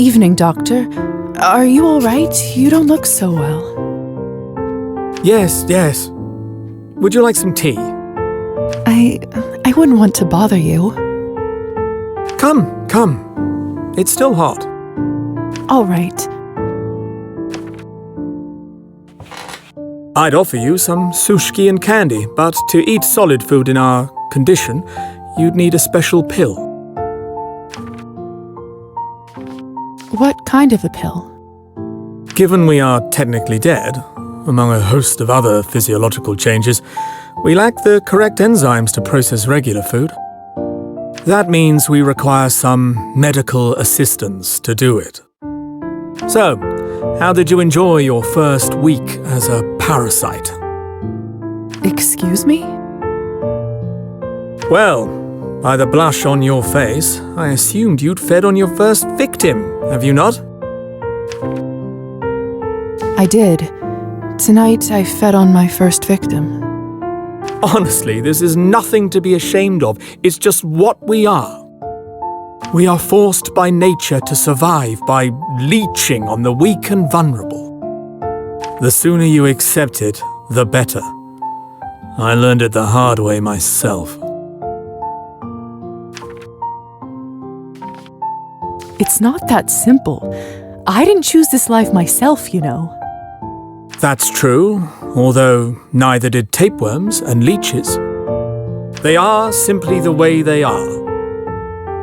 evening, Doctor. Are you all right? You don't look so well. Yes. Would you like some tea? I wouldn't want to bother you. Come. It's still hot. All right. I'd offer you some sushi and candy, but to eat solid food in our condition, you'd need a special pill. What kind of a pill? Given we are technically dead, among a host of other physiological changes, we lack the correct enzymes to process regular food. That means we require some medical assistance to do it. So, how did you enjoy your first week as a parasite? Excuse me? Well, by the blush on your face, I assumed you'd fed on your first victim, have you not? I did. Tonight I fed on my first victim. Honestly, this is nothing to be ashamed of. It's just what we are. We are forced by nature to survive by leeching on the weak and vulnerable. The sooner you accept it, the better. I learned it the hard way myself. It's not that simple. I didn't choose this life myself, you know. That's true, although neither did tapeworms and leeches. They are simply the way they are.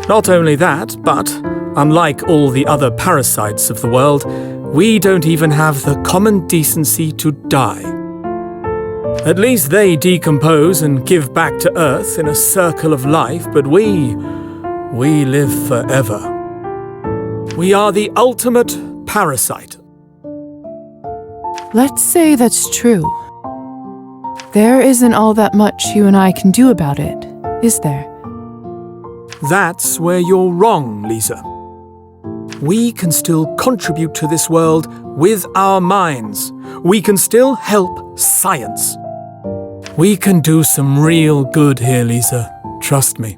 Not only that, but unlike all the other parasites of the world, we don't even have the common decency to die. At least they decompose and give back to Earth in a circle of life, but we live forever. We are the ultimate parasite. Let's say that's true. There isn't all that much you and I can do about it, is there? That's where you're wrong, Lisa. We can still contribute to this world with our minds. We can still help science. We can do some real good here, Lisa. Trust me.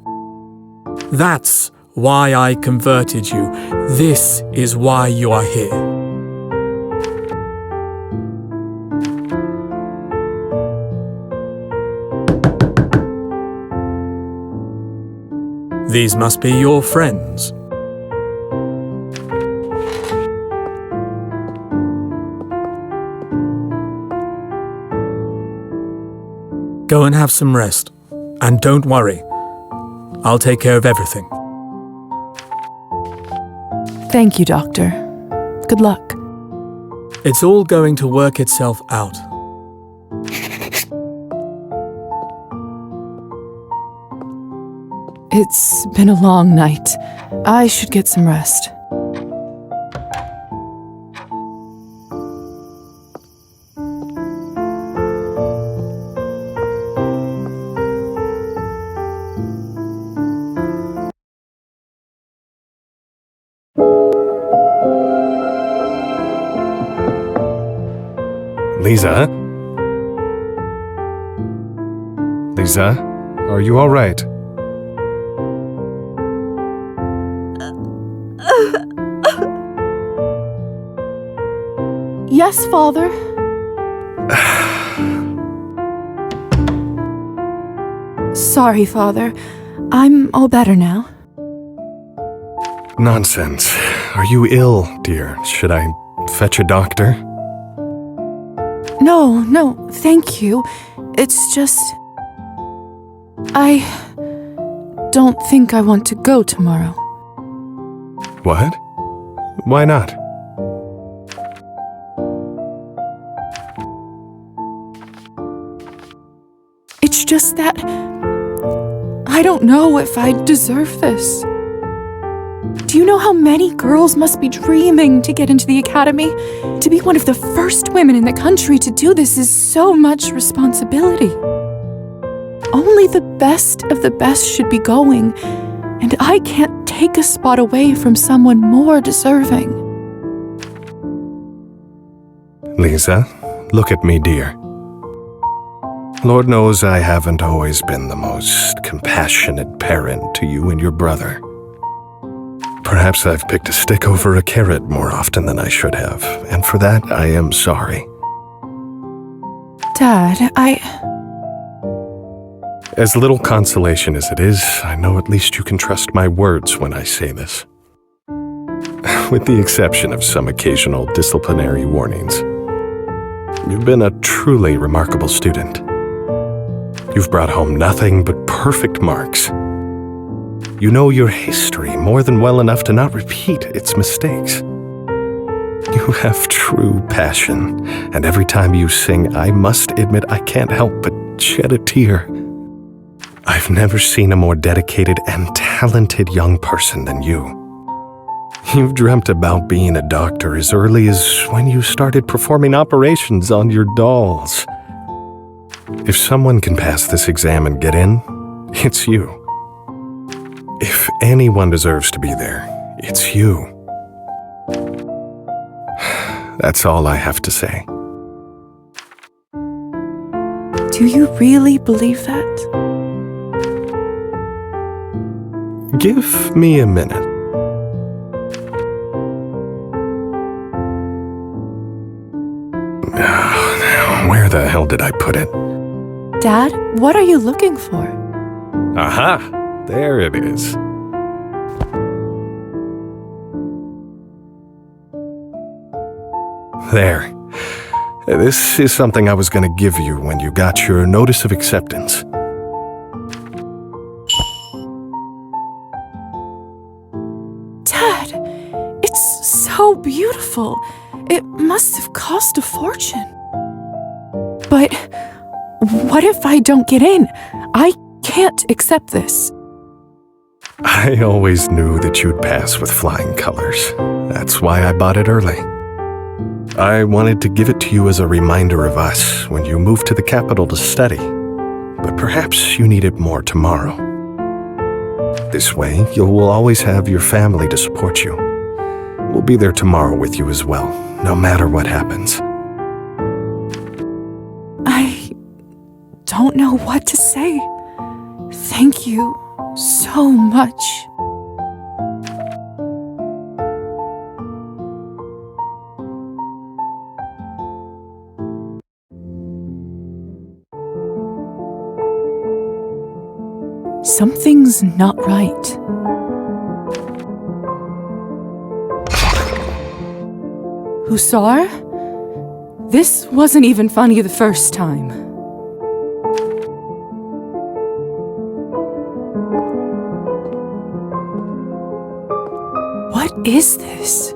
That's why I converted you. This is why you are here. These must be your friends. Go and have some rest. And don't worry. I'll take care of everything. Thank you, Doctor. Good luck. It's all going to work itself out. It's been a long night. I should get some rest. Lisa? Lisa, are you all right? Yes, Father. Sorry, Father. I'm all better now. Nonsense. Are you ill, dear? Should I fetch a doctor? No, thank you. It's just... I don't think I want to go tomorrow. What? Why not? It's just that... I don't know if I deserve this. Do you know how many girls must be dreaming to get into the academy? To be one of the first women in the country to do this is so much responsibility. Only the best of the best should be going, and I can't take a spot away from someone more deserving. Lisa, look at me, dear. Lord knows I haven't always been the most compassionate parent to you and your brother. Perhaps I've picked a stick over a carrot more often than I should have, and for that I am sorry. Dad, As little consolation as it is, I know at least you can trust my words when I say this. With the exception of some occasional disciplinary warnings. You've been a truly remarkable student. You've brought home nothing but perfect marks. You know your history more than well enough to not repeat its mistakes. You have true passion, and every time you sing, I must admit I can't help but shed a tear. I've never seen a more dedicated and talented young person than you. You've dreamt about being a doctor as early as when you started performing operations on your dolls. If someone can pass this exam and get in, it's you. If anyone deserves to be there, it's you. That's all I have to say. do you really believe that? Give me a minute. Where the hell did I put it? Dad, what are you looking for? Aha! There it is. There. This is something I was going to give you when you got your notice of acceptance. Dad, it's so beautiful. It must have cost a fortune. But what if I don't get in? I can't accept this. I always knew that you'd pass with flying colors. That's why I bought it early. I wanted to give it to you as a reminder of us when you move to the capital to study. But perhaps you need it more tomorrow. This way, you will always have your family to support you. We'll be there tomorrow with you as well, no matter what happens. I don't know what to say. Thank you so much. Something's not right. Hussar? This wasn't even funny the first time. What is this?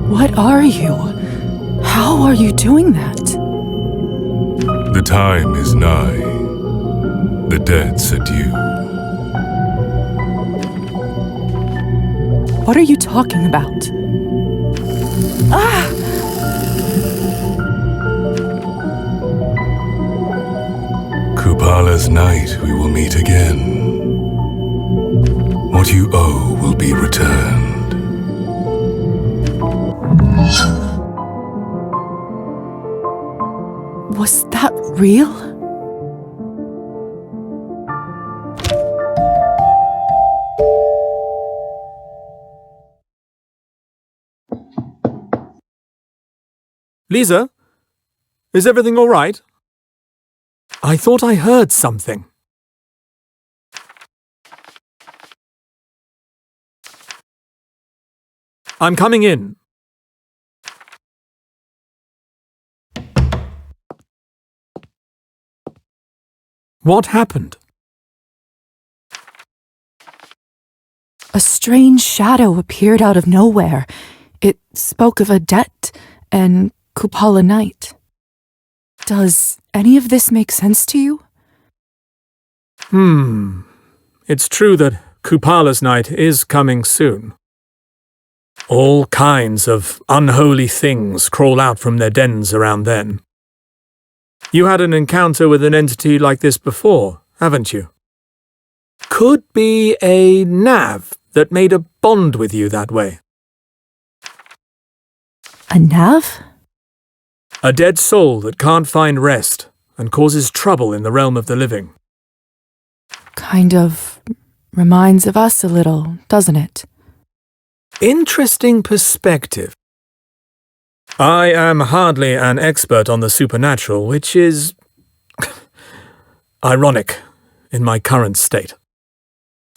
What are you? How are you doing that? The time is nigh. The dead's adieu. What are you talking about? Kupala's night we will meet again. What you owe will be returned. Was that real? Lisa, is everything all right? I thought I heard something. I'm coming in. What happened? A strange shadow appeared out of nowhere. It spoke of a debt and Kupala night. Does any of this make sense to you? It's true that Kupala's night is coming soon. All kinds of unholy things crawl out from their dens around then. You had an encounter with an entity like this before, haven't you? Could be a nav that made a bond with you that way. A nav? A dead soul that can't find rest, and causes trouble in the realm of the living. Kind of reminds of us a little, doesn't it? Interesting perspective. I am hardly an expert on the supernatural, which is ironic in my current state.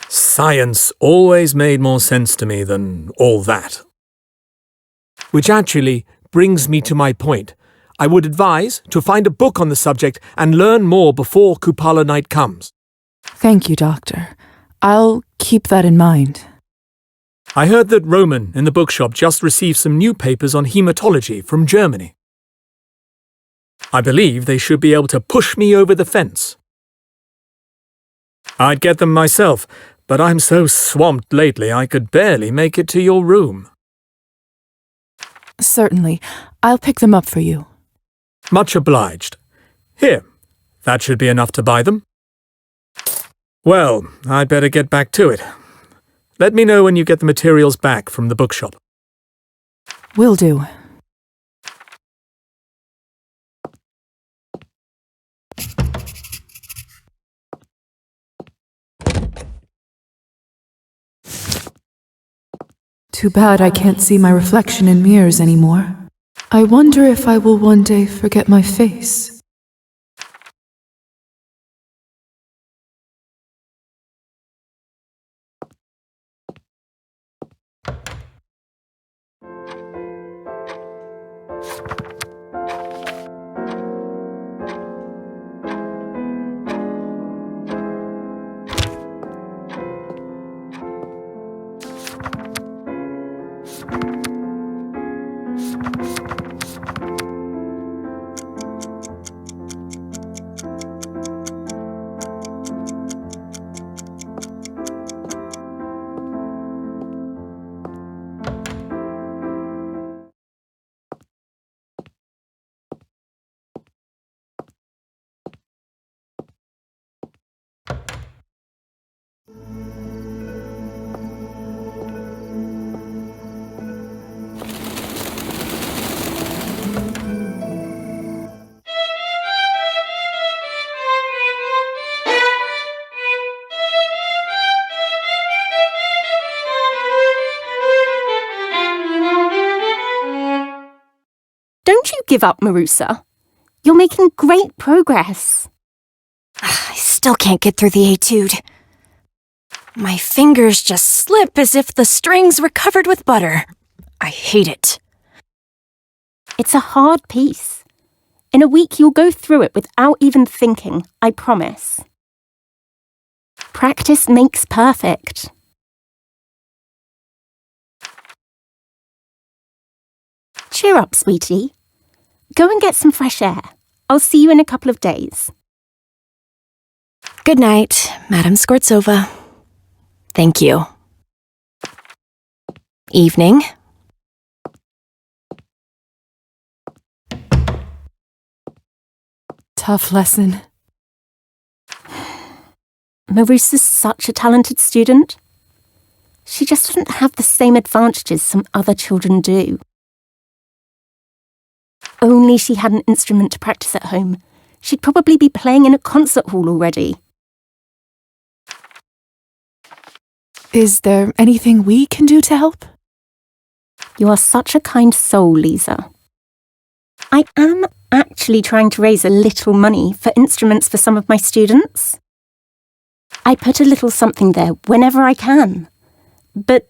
Science always made more sense to me than all that. Which actually brings me to my point. I would advise to find a book on the subject and learn more before Kupala night comes. Thank you, Doctor. I'll keep that in mind. I heard that Roman in the bookshop just received some new papers on hematology from Germany. I believe they should be able to push me over the fence. I'd get them myself, but I'm so swamped lately I could barely make it to your room. Certainly. I'll pick them up for you. Much obliged. Here, that should be enough to buy them. Well, I'd better get back to it. Let me know when you get the materials back from the bookshop. Will do. Too bad I can't see my reflection in mirrors anymore. I wonder if I will one day forget my face. Don't you give up, Marusa. You're making great progress. I still can't get through the etude. My fingers just slip as if the strings were covered with butter. I hate it. It's a hard piece. In a week, you'll go through it without even thinking, I promise. Practice makes perfect. Cheer up, sweetie. Go and get some fresh air. I'll see you in a couple of days. Good night, Madam Skvortsova. Thank you. Evening. Tough lesson. Marusa's such a talented student. She just doesn't have the same advantages some other children do. Only she had an instrument to practice at home. She'd probably be playing in a concert hall already. Is there anything we can do to help? You are such a kind soul, Lisa. I am actually trying to raise a little money for instruments for some of my students. I put a little something there whenever I can. But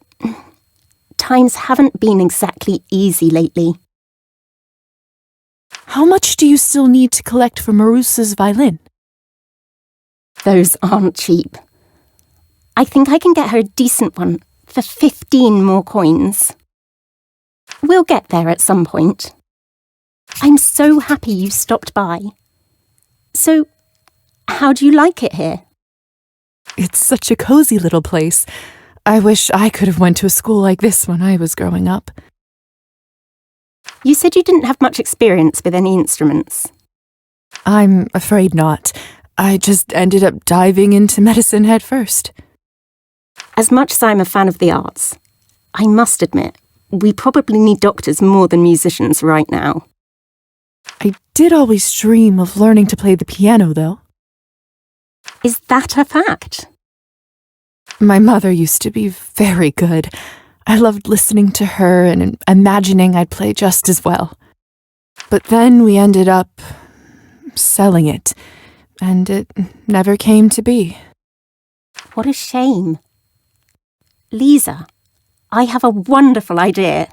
times haven't been exactly easy lately. How much do you still need to collect for Marusa's violin? Those aren't cheap. I think I can get her a decent one for 15 more coins. We'll get there at some point. I'm so happy you stopped by. So, how do you like it here? It's such a cozy little place. I wish I could have went to a school like this when I was growing up. You said you didn't have much experience with any instruments. I'm afraid not. I just ended up diving into medicine head first. As much as I'm a fan of the arts, I must admit, we probably need doctors more than musicians right now. I did always dream of learning to play the piano, though. Is that a fact? My mother used to be very good. I loved listening to her and imagining I'd play just as well. But then we ended up selling it, and it never came to be. What a shame. Lisa, I have a wonderful idea.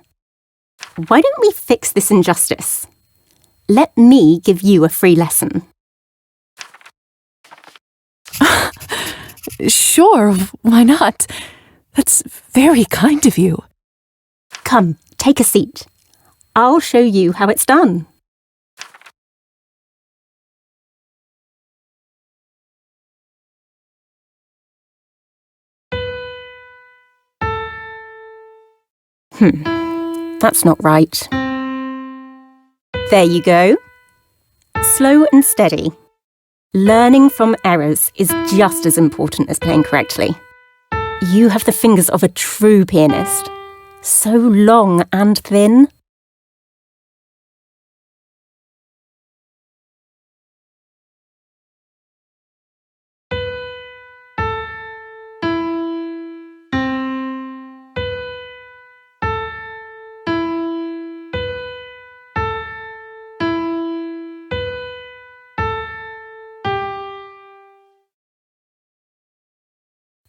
Why don't we fix this injustice? Let me give you a free lesson. Sure, why not? That's very kind of you. Come, take a seat. I'll show you how it's done. That's not right. There you go. Slow and steady. Learning from errors is just as important as playing correctly. You have the fingers of a true pianist. So long and thin.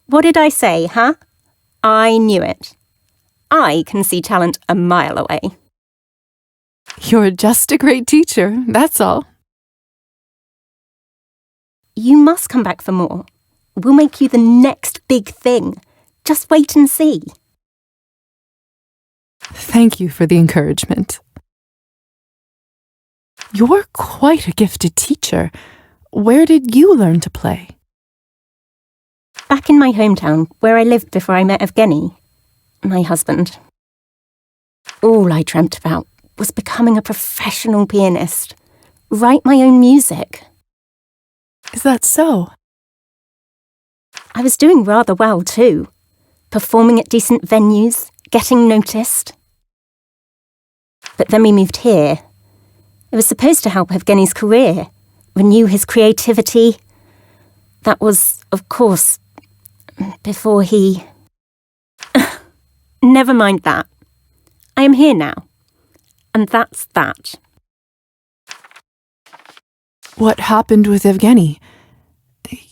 What did I say, huh? I knew it. I can see talent a mile away. You're just a great teacher, that's all. You must come back for more. We'll make you the next big thing. Just wait and see. Thank you for the encouragement. You're quite a gifted teacher. Where did you learn to play? Back in my hometown, where I lived before I met Evgeny, my husband. All I dreamt about was becoming a professional pianist, write my own music. Is that so? I was doing rather well too, performing at decent venues, getting noticed. But then we moved here. It was supposed to help Evgeny's career, renew his creativity. That was, of course, before he... Never mind that. I am here now. And that's that. What happened with Evgeny?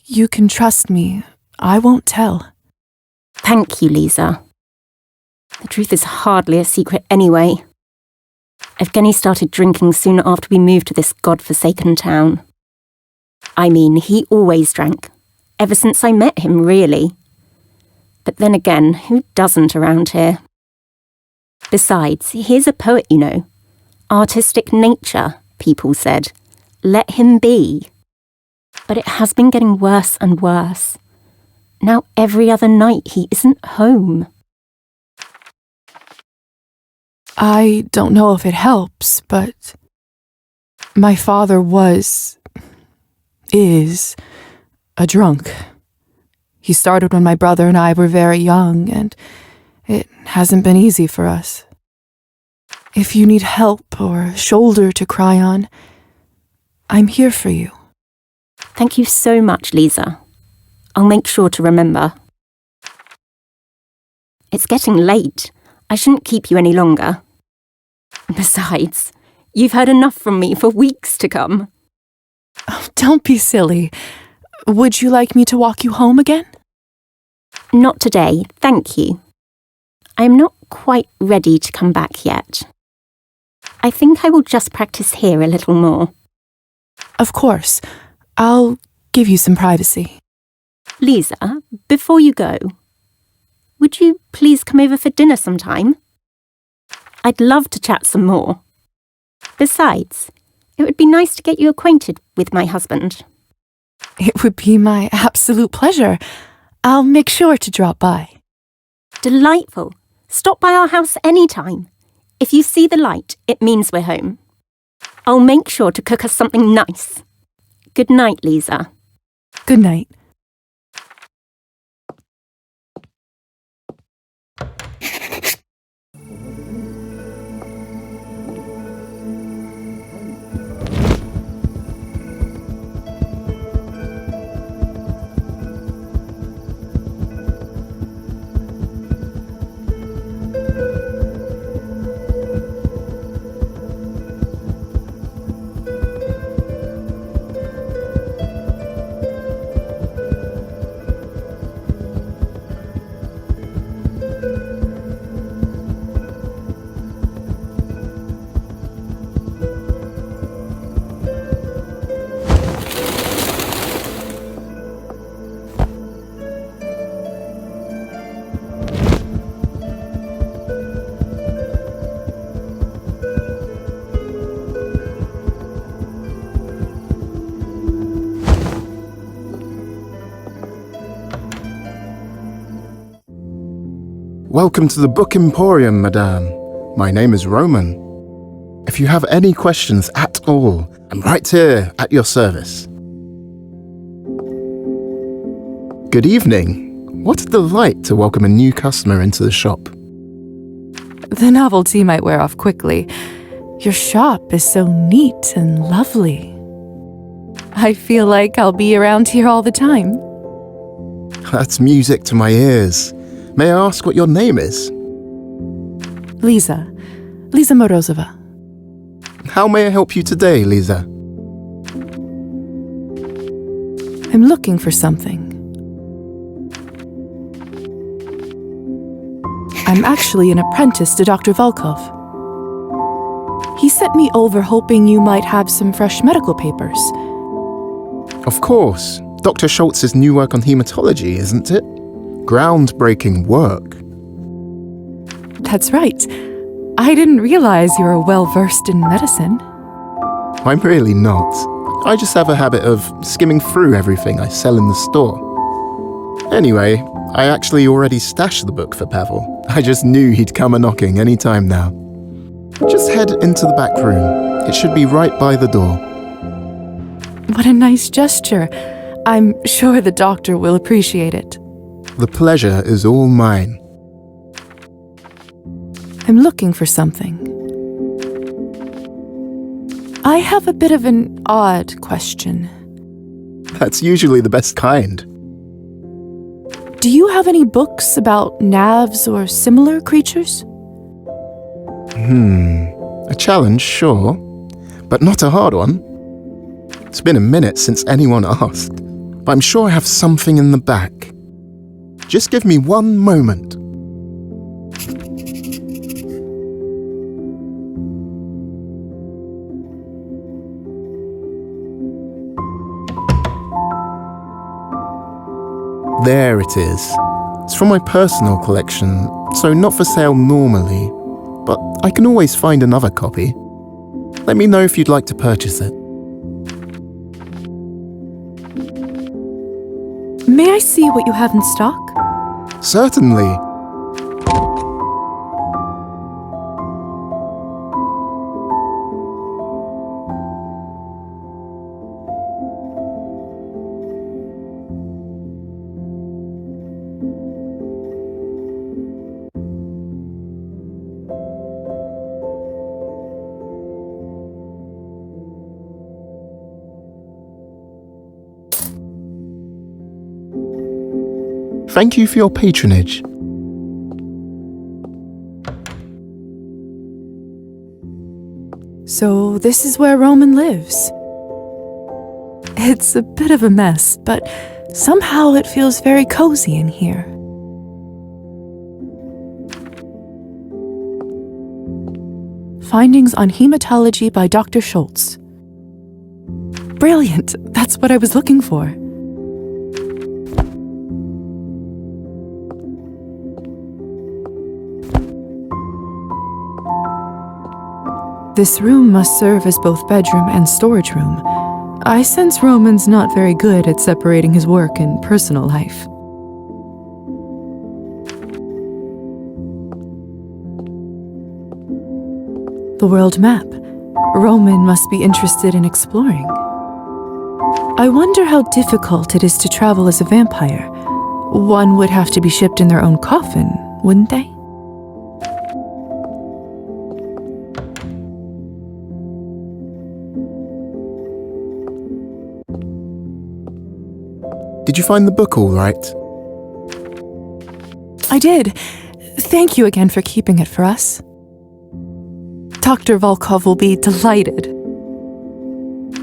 You can trust me. I won't tell. Thank you, Lisa. The truth is hardly a secret anyway. Evgeny started drinking soon after we moved to this godforsaken town. I mean, he always drank. Ever since I met him, really. But then again, who doesn't around here? Besides, he's a poet, you know. Artistic nature, people said. Let him be. But it has been getting worse and worse. Now every other night he isn't home. I don't know if it helps, but my father is a drunk. He started when my brother and I were very young, and it hasn't been easy for us. If you need help or a shoulder to cry on, I'm here for you. Thank you so much, Lisa. I'll make sure to remember. It's getting late. I shouldn't keep you any longer. Besides, you've heard enough from me for weeks to come. Oh, don't be silly. Would you like me to walk you home again? Not today, thank you. I am not quite ready to come back yet. I think I will just practice here a little more. Of course. I'll give you some privacy. Lisa, before you go, would you please come over for dinner sometime? I'd love to chat some more. Besides, it would be nice to get you acquainted with my husband. It would be my absolute pleasure. I'll make sure to drop by. Delightful. Stop by our house anytime. If you see the light, it means we're home. I'll make sure to cook us something nice. Good night, Lisa. Good night. Welcome to the Book Emporium, madame. My name is Roman. If you have any questions at all, I'm right here at your service. Good evening. What a delight to welcome a new customer into the shop. The novelty might wear off quickly. Your shop is so neat and lovely. I feel like I'll be around here all the time. That's music to my ears. May I ask what your name is? Lisa Morozova. How may I help you today, Lisa? I'm looking for something. I'm actually an apprentice to Dr. Volkov. He sent me over hoping you might have some fresh medical papers. Of course. Dr. Schultz's new work on hematology, isn't it? Groundbreaking work. That's right. I didn't realize you were well-versed in medicine. I'm really not. I just have a habit of skimming through everything I sell in the store. Anyway, I actually already stashed the book for Pavel. I just knew he'd come a-knocking any time now. Just head into the back room. It should be right by the door. What a nice gesture. I'm sure the doctor will appreciate it. The pleasure is all mine. I'm looking for something. I have a bit of an odd question. That's usually the best kind. Do you have any books about navs or similar creatures? A challenge, sure, but not a hard one. It's been a minute since anyone asked, but I'm sure I have something in the back. Just give me one moment. There it is. It's from my personal collection, so not for sale normally, but I can always find another copy. Let me know if you'd like to purchase it. May I see what you have in stock? Certainly. Thank you for your patronage. So this is where Roman lives. It's a bit of a mess, but somehow it feels very cozy in here. Findings on hematology by Dr. Schultz. Brilliant! That's what I was looking for. This room must serve as both bedroom and storage room. I sense Roman's not very good at separating his work and personal life. The world map. Roman must be interested in exploring. I wonder how difficult it is to travel as a vampire. One would have to be shipped in their own coffin, wouldn't they? Did you find the book all right? I did. Thank you again for keeping it for us. Dr. Volkov will be delighted.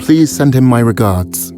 Please send him my regards.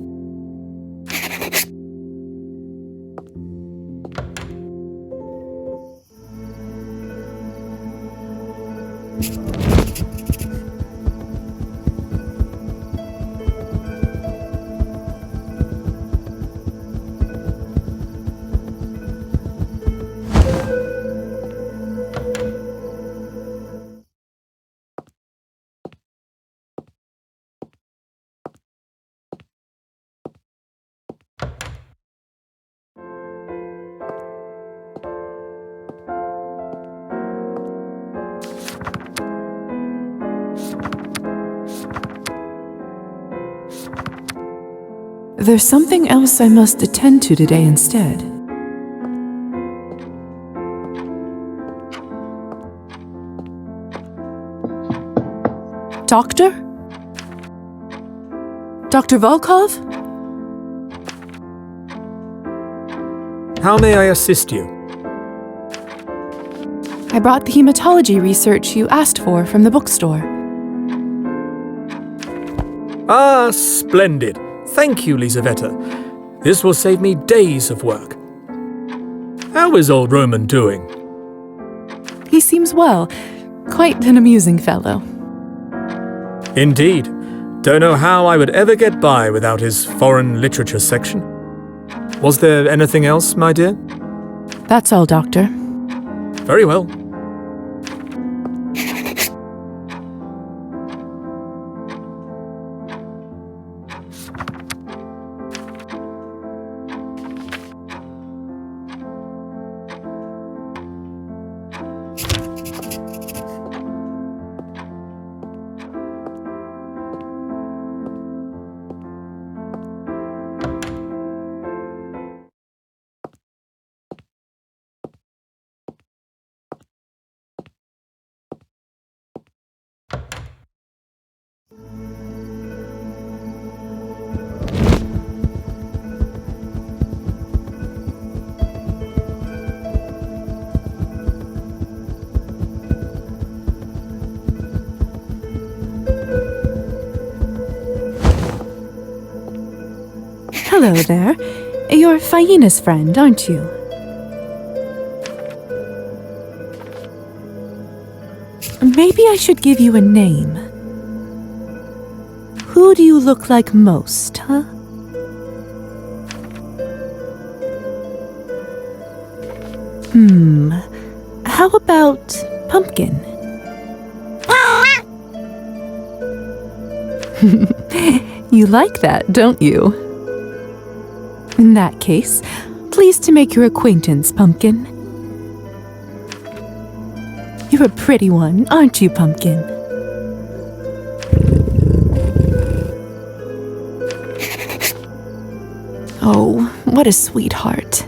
There's something else I must attend to today instead. Doctor? Dr. Volkov? How may I assist you? I brought the hematology research you asked for from the bookstore. Ah, splendid. Thank you, Lisaveta. This will save me days of work. How is old Roman doing? He seems well. Quite an amusing fellow. Indeed. Don't know how I would ever get by without his foreign literature section. Was there anything else, my dear? That's all, Doctor. Very well. Hello there. You're Faina's friend, aren't you? Maybe I should give you a name. Who do you look like most, huh? How about Pumpkin? You like that, don't you? In that case, pleased to make your acquaintance, Pumpkin. You're a pretty one, aren't you, Pumpkin? Oh, what a sweetheart.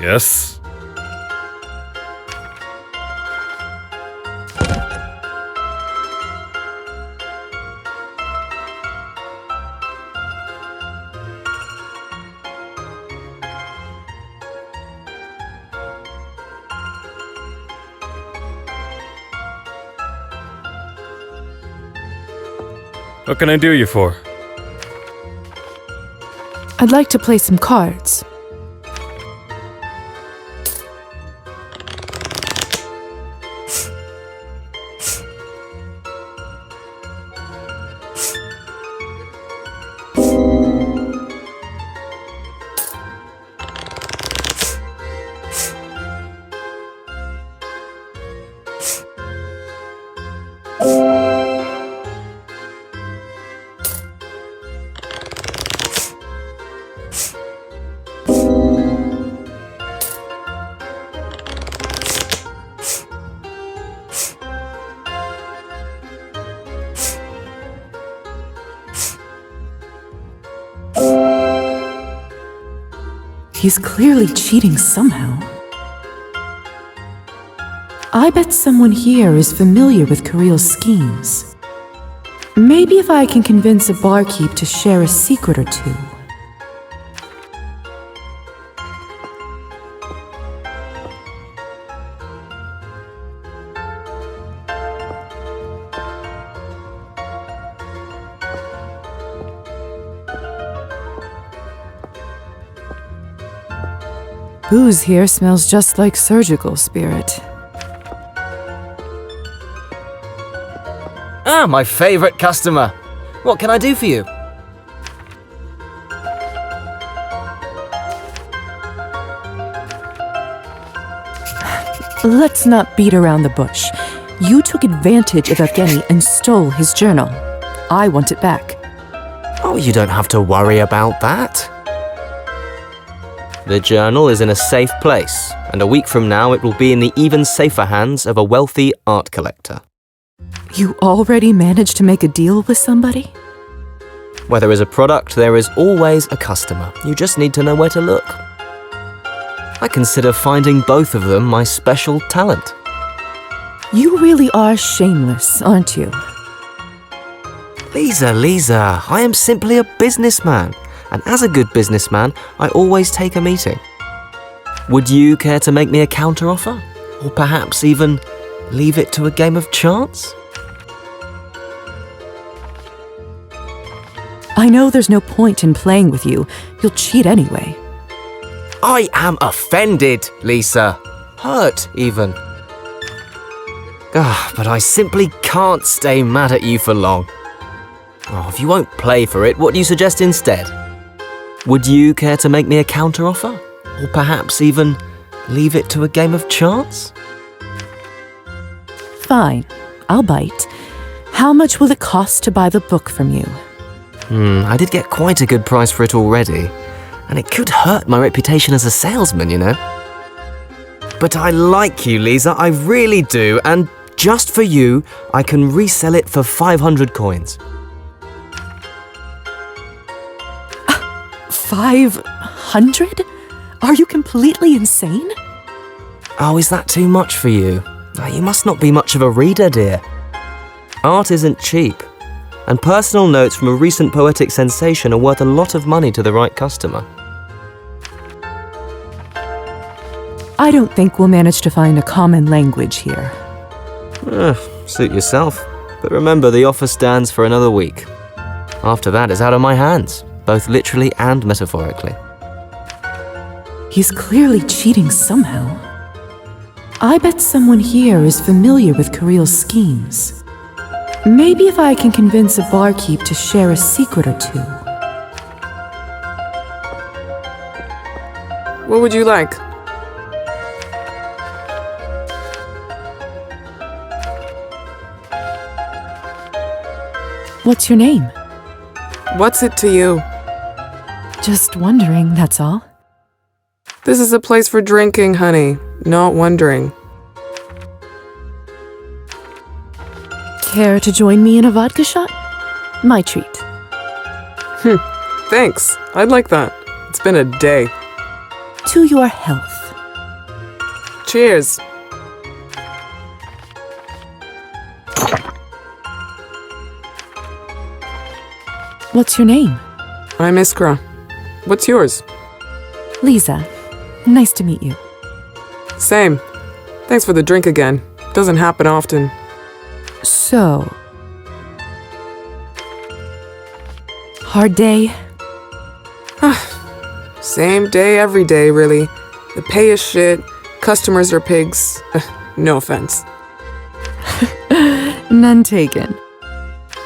Yes? What can I do you for? I'd like to play some cards. He's clearly cheating somehow. I bet someone here is familiar with Kirill's schemes. Maybe if I can convince a barkeep to share a secret or two. booze here smells just like surgical spirit. Ah, my favorite customer. What can I do for you? Let's not beat around the bush. You took advantage of Evgeny and stole his journal. I want it back. Oh, you don't have to worry about that. The journal is in a safe place, and a week from now it will be in the even safer hands of a wealthy art collector. You already managed to make a deal with somebody? Where there is a product, there is always a customer. You just need to know where to look. I consider finding both of them my special talent. You really are shameless, aren't you? Lisa, I am simply a businessman. And as a good businessman, I always take a meeting. Would you care to make me a counteroffer? Or perhaps even leave it to a game of chance? I know there's no point in playing with you. You'll cheat anyway. I am offended, Lisa. Hurt, even. But I simply can't stay mad at you for long. Oh, if you won't play for it, what do you suggest instead? Would you care to make me a counteroffer? Or perhaps even leave it to a game of chance? Fine, I'll bite. How much will it cost to buy the book from you? I did get quite a good price for it already. And it could hurt my reputation as a salesman, you know. But I like you, Lisa, I really do. And just for you, I can resell it for 500 coins. 500? Are you completely insane? Oh, is that too much for you? You must not be much of a reader, dear. Art isn't cheap, and personal notes from a recent poetic sensation are worth a lot of money to the right customer. I don't think we'll manage to find a common language here. Suit yourself. But remember, the offer stands for another week. After that, it's out of my hands, both literally and metaphorically. He's clearly cheating somehow. I bet someone here is familiar with Kirill's schemes. Maybe if I can convince a barkeep to share a secret or two. What would you like? What's your name? What's it to you? Just wondering, that's all. This is a place for drinking, honey, not wondering. Care to join me in a vodka shot? My treat. Thanks, I'd like that. It's been a day. To your health. Cheers. What's your name? I'm Iskra. What's yours? Lisa. Nice to meet you. Same. Thanks for the drink again. Doesn't happen often. So... hard day? Same day every day, really. The pay is shit, customers are pigs. No offense. None taken.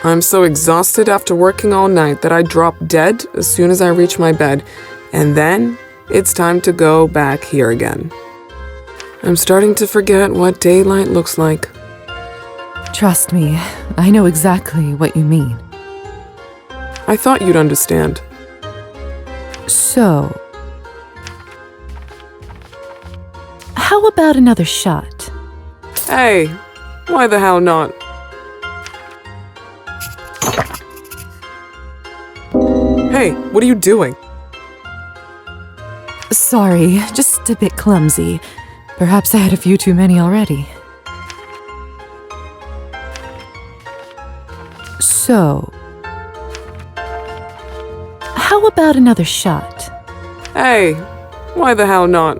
I'm so exhausted after working all night that I drop dead as soon as I reach my bed, and then it's time to go back here again. I'm starting to forget what daylight looks like. Trust me, I know exactly what you mean. I thought you'd understand. So... how about another shot? Hey, why the hell not? Hey, what are you doing? Sorry, just a bit clumsy. Perhaps I had a few too many already. So... how about another shot? Hey, why the hell not?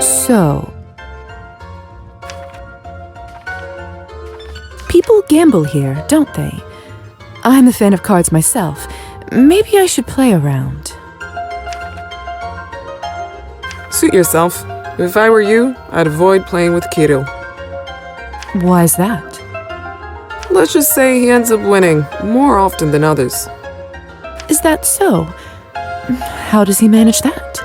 So... people gamble here, don't they? I'm a fan of cards myself. maybe I should play around. Suit yourself. If I were you, I'd avoid playing with Kirill. Why's that? Let's just say he ends up winning more often than others. Is that so? How does he manage that?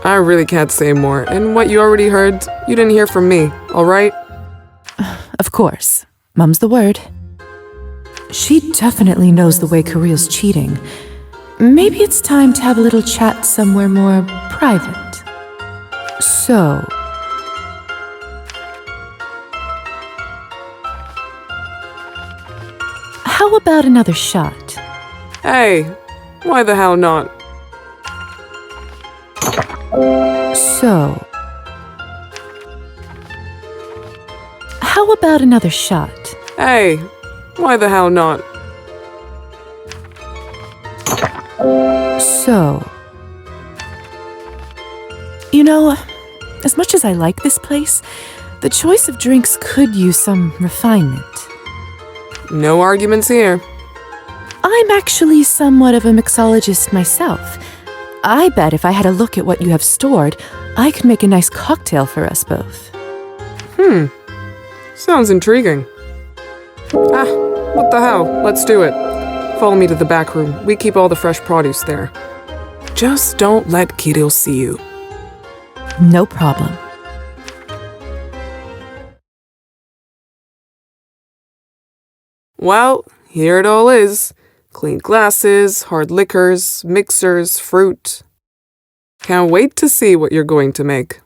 I really can't say more, and what you already heard, you didn't hear from me, alright? Of course. Mum's the word. She definitely knows the way Kirill's cheating. Maybe it's time to have a little chat somewhere more private. So, how about another shot? Hey, why the hell not? So, how about another shot? Hey, why the hell not? So, you know, as much as I like this place, the choice of drinks could use some refinement. No arguments here. I'm actually somewhat of a mixologist myself. I bet if I had a look at what you have stored, I could make a nice cocktail for us both. Sounds intriguing. What the hell? Let's do it. Follow me to the back room. We keep all the fresh produce there. Just don't let Kirill see you. No problem. Well, here it all is. Clean glasses, hard liquors, mixers, fruit. Can't wait to see what you're going to make.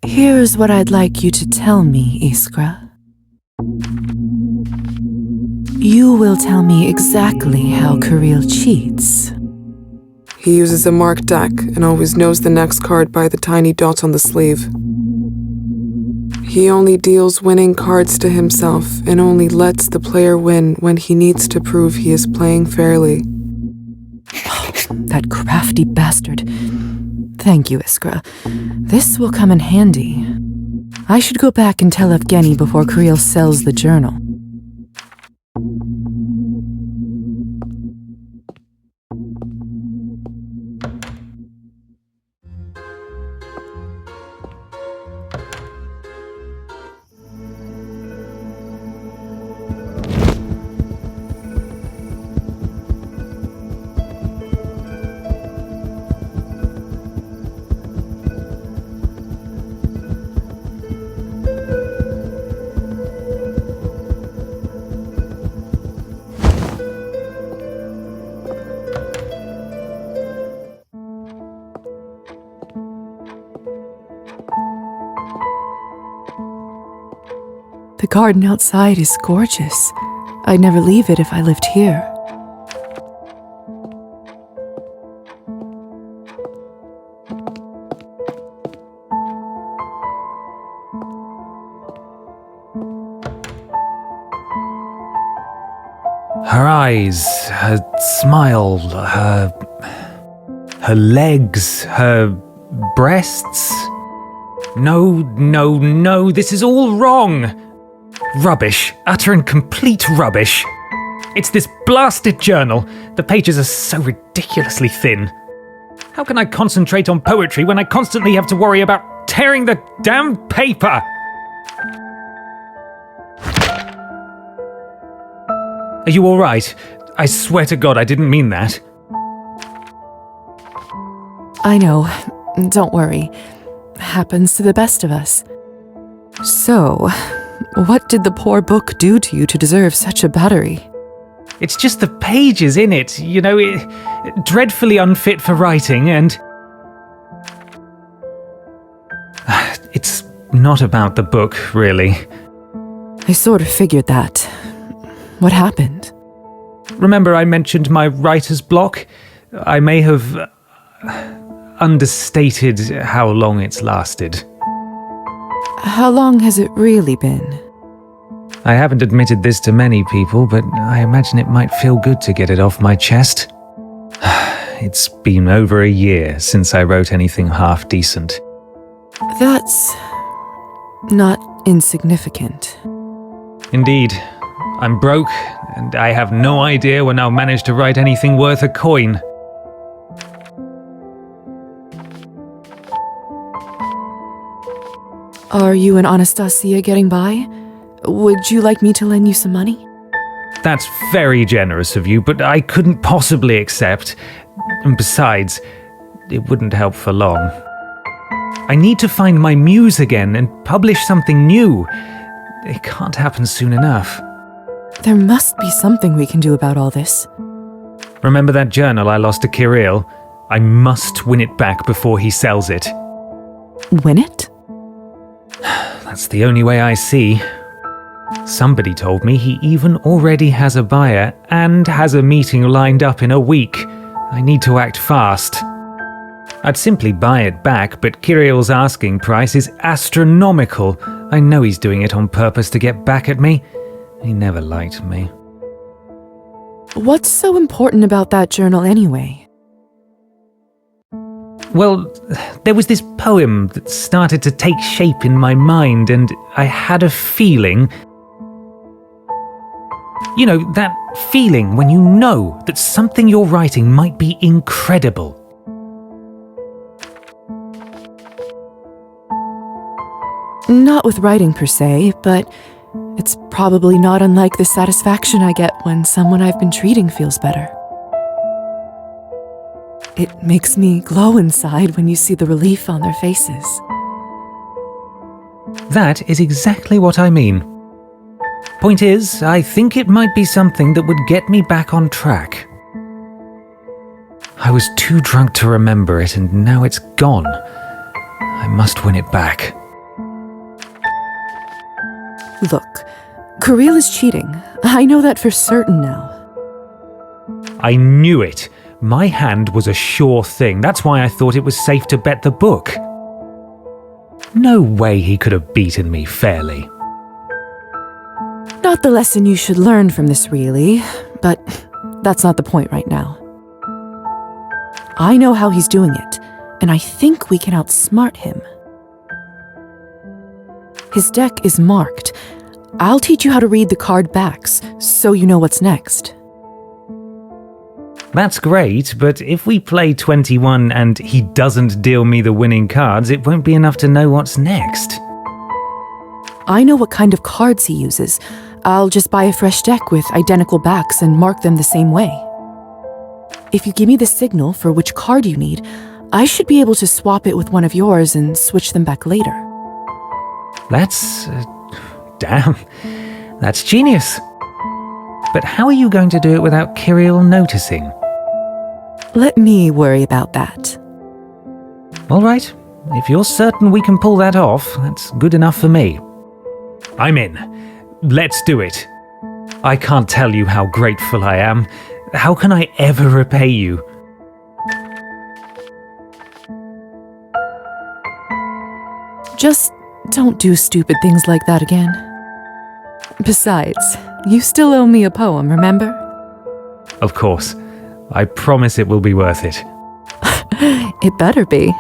Here's what I'd like you to tell me, Iskra. You will tell me exactly how Kirill cheats. He uses a marked deck and always knows the next card by the tiny dot on the sleeve. He only deals winning cards to himself and only lets the player win when he needs to prove he is playing fairly. That crafty bastard. Thank you, Iskra. This will come in handy. I should go back and tell Evgeny before Kirill sells the journal. The garden outside is gorgeous. I'd never leave it if I lived here. Her eyes, her smile, her legs, her breasts. No, this is all wrong. Rubbish, utter and complete rubbish. It's this blasted journal. The pages are so ridiculously thin. How can I concentrate on poetry when I constantly have to worry about tearing the damn paper? Are you all right? I swear to God I didn't mean that. I know. Don't worry. Happens to the best of us. So, what did the poor book do to you to deserve such a battery? It's just the pages in it, dreadfully unfit for writing, and... It's not about the book, really. I sort of figured that. What happened? Remember I mentioned my writer's block? I may have understated how long it's lasted. How long has it really been? I haven't admitted this to many people, but I imagine it might feel good to get it off my chest. It's been over a year since I wrote anything half decent. That's not insignificant. Indeed. I'm broke, and I have no idea when I'll manage to write anything worth a coin. Are you and Anastasia getting by? Would you like me to lend you some money? That's very generous of you, but I couldn't possibly accept. And besides, it wouldn't help for long. I need to find my muse again and publish something new. It can't happen soon enough. There must be something we can do about all this. Remember that journal I lost to Kirill? I must win it back before he sells it. Win it? That's the only way I see. Somebody told me he even already has a buyer and has a meeting lined up in a week. I need to act fast. I'd simply buy it back, but Kirill's asking price is astronomical. I know he's doing it on purpose to get back at me. He never liked me. What's so important about that journal anyway? Well, there was this poem that started to take shape in my mind, and I had a feeling. You know, that feeling when you know that something you're writing might be incredible. Not with writing per se, but it's probably not unlike the satisfaction I get when someone I've been treating feels better. It makes me glow inside when you see the relief on their faces. That is exactly what I mean. Point is, I think it might be something that would get me back on track. I was too drunk to remember it, and now it's gone. I must win it back. Look, Kirill is cheating. I know that for certain now. I knew it. My hand was a sure thing. That's why I thought it was safe to bet the book. No way he could have beaten me fairly. Not the lesson you should learn from this, really, but that's not the point right now. I know how he's doing it, and I think we can outsmart him. His deck is marked. I'll teach you how to read the card backs, so you know what's next. That's great, but if we play 21 and he doesn't deal me the winning cards, it won't be enough to know what's next. I know what kind of cards he uses. I'll just buy a fresh deck with identical backs and mark them the same way. If you give me the signal for which card you need, I should be able to swap it with one of yours and switch them back later. That's... damn. That's genius. But how are you going to do it without Kirill noticing? Let me worry about that. All right. If you're certain we can pull that off, that's good enough for me. I'm in. Let's do it. I can't tell you how grateful I am. How can I ever repay you? Just don't do stupid things like that again. Besides, you still owe me a poem, remember? Of course. I promise it will be worth it. It better be.